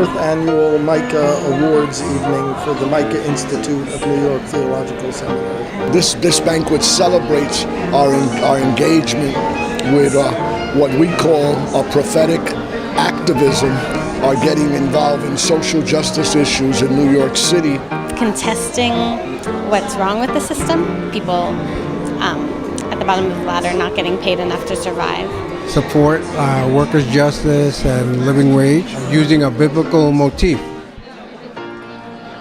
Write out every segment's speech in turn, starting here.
4th annual Micah Awards evening for the Micah Institute of New York Theological Seminary. This banquet celebrates our engagement with what we call a prophetic activism, are getting involved in social justice issues in New York City. Contesting what's wrong with the system, people at the bottom of the ladder not getting paid enough to survive. Support workers' justice and living wage using a biblical motif.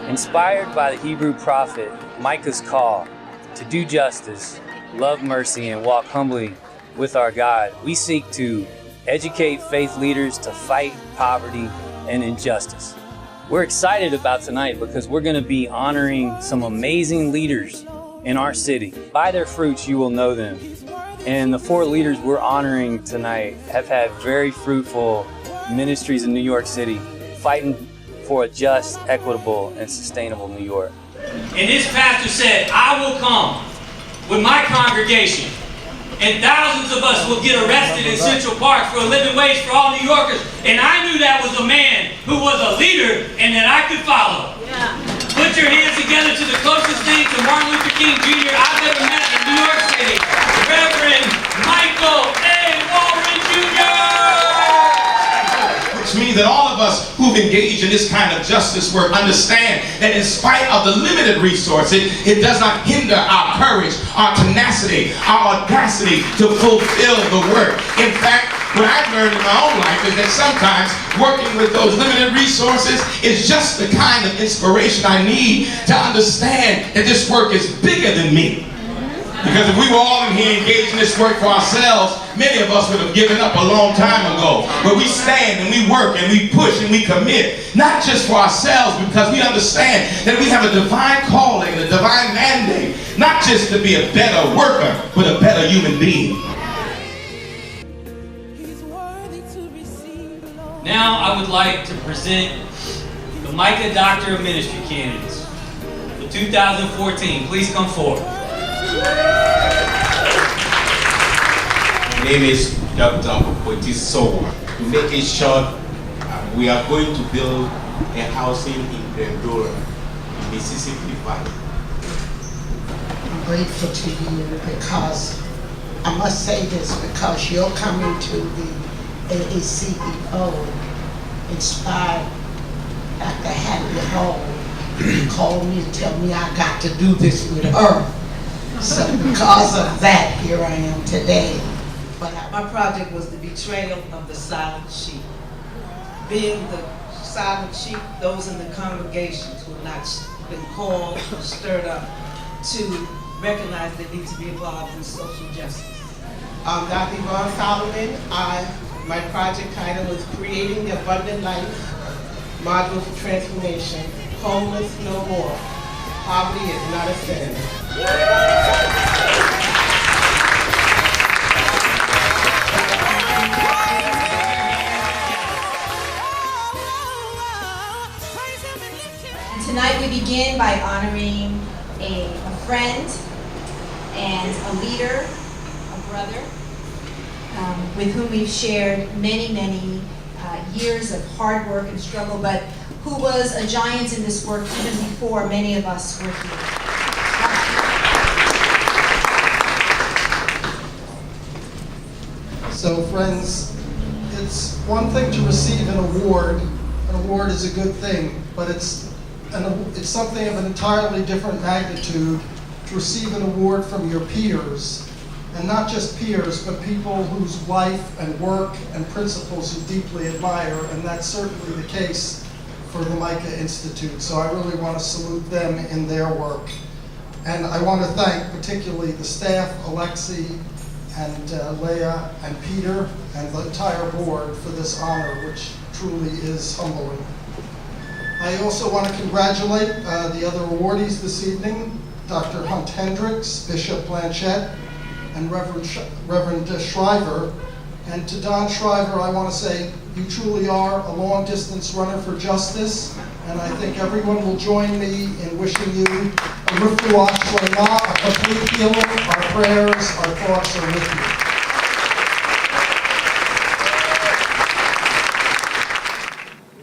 Inspired by the Hebrew prophet Micah's call to do justice, love mercy, and walk humbly with our God, we seek to educate faith leaders to fight poverty and injustice. We're excited about tonight because we're going to be honoring some amazing leaders in our city. By their fruits you will know them. And the 4 leaders we're honoring tonight have had very fruitful ministries in New York City, fighting for a just, equitable, and sustainable New York. And his pastor said, I will come with my congregation, and thousands of us will get arrested in Central Park for a living wage for all New Yorkers. And I knew that was a man who was a leader and that I could follow. Yeah. Put your hands together to the closest thing to Martin Luther King Jr. I've ever met in New York City, Reverend Michael Warren Jr. Which means that all of us who've engaged in this kind of justice work understand that in spite of the limited resources, it does not hinder our courage, our tenacity, our audacity to fulfill the work. In fact, what I've learned in my own life is that sometimes working with those limited resources is just the kind of inspiration I need to understand that this work is bigger than me. Because if we were all in here engaged in this work for ourselves, many of us would have given up a long time ago. But we stand and we work and we push and we commit, not just for ourselves, because we understand that we have a divine calling, a divine mandate, not just to be a better worker, but a better human being. Now I would like to present the Micah Doctor of Ministry candidates for 2014. Please come forward. My name is Dr. Sowa. To make it short, we are going to build a housing in Glendora, Mississippi Valley. I'm grateful to you because I must say this, because you're coming to the AACEO inspired Dr. Hattie Hall. He called me to tell me I got to do this with her. So because of that, here I am today. But my project was the betrayal of the silent sheep. Being the silent sheep, those in the congregations who have not been called or stirred up to recognize they need to be involved in social justice. I'm Dr. Yvonne Solomon. My project title is Creating the Abundant Life, Modules for Transformation, Homeless No More. Poverty is not a sin. And tonight we begin by honoring a friend and a leader, a brother, with whom we've shared many years of hard work and struggle, but who was a giant in this work even before many of us were here. So friends, it's one thing to receive an award. An award is a good thing, but it's something of an entirely different magnitude to receive an award from your peers. And not just peers, but people whose life and work and principles you deeply admire, and that's certainly the case for the Micah Institute. So I really want to salute them in their work. And I want to thank particularly the staff, Alexi and Leah and Peter and the entire board for this honor, which truly is humbling. I also want to congratulate the other awardees this evening, Dr. Hunt Hendricks, Bishop Blanchette, and Reverend Shriver. And to Don Shriver, I want to say you truly are a long-distance runner for justice, and I think everyone will join me in wishing you a refuah shlema, a complete healing. Our prayers, our thoughts are with you.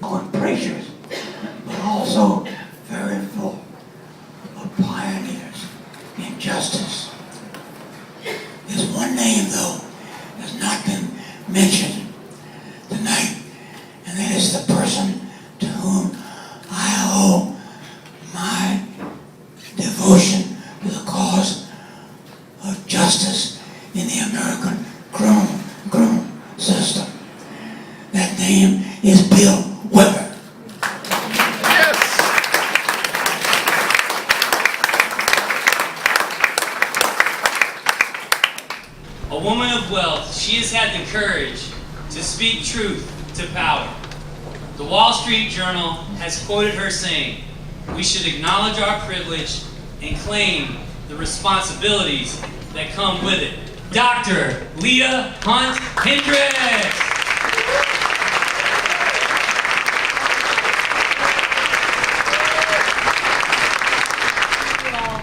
Go and praise your justice. There's one name, though, that's not been mentioned tonight, and that is the person to whom I owe my devotion to the cause of justice in the American criminal system. That name is Bill Weber. A woman of wealth, she has had the courage to speak truth to power. The Wall Street Journal has quoted her saying, "We should acknowledge our privilege and claim the responsibilities that come with it." Dr. Leah Hunt Hendricks. Thank you all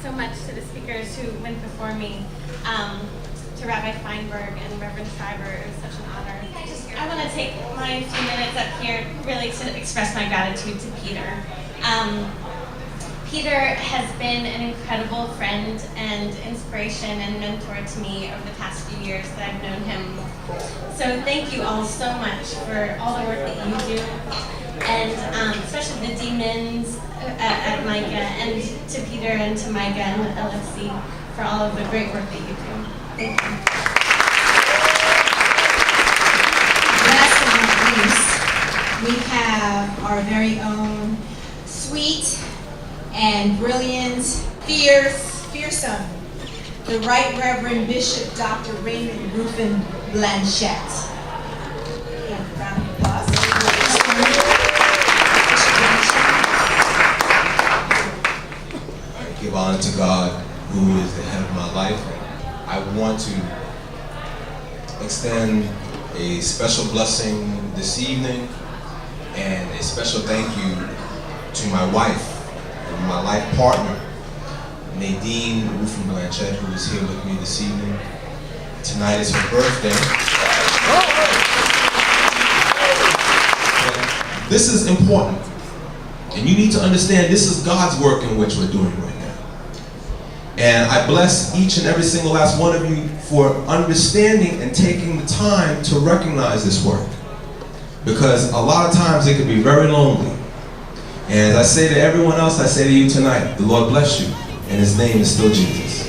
so much to the speakers who went before me. To Rabbi Feinberg and Reverend Schreiber, it was such an honor. I want to take my few minutes up here really to express my gratitude to Peter. Peter has been an incredible friend and inspiration and mentor to me over the past few years that I've known him. So thank you all so much for all the work that you do, and especially the demons at Micah, and to Peter and to Micah and LFC for all of the great work that you do. Thank you. Last but not least, we have our very own sweet and brilliant, fearsome, the Right Reverend Bishop Dr. Raymond Ruffin Blanchette. And round of applause. I give honor to God, who is the head of my life. I want to extend a special blessing this evening and a special thank you to my wife and my life partner, Nadine Ruffin Blanchette, who is here with me this evening. Tonight is her birthday. This is important, and you need to understand this is God's work in which we're doing right now. And I bless each and every single last one of you for understanding and taking the time to recognize this work. Because a lot of times it can be very lonely. And as I say to everyone else, I say to you tonight, the Lord bless you, and His name is still Jesus.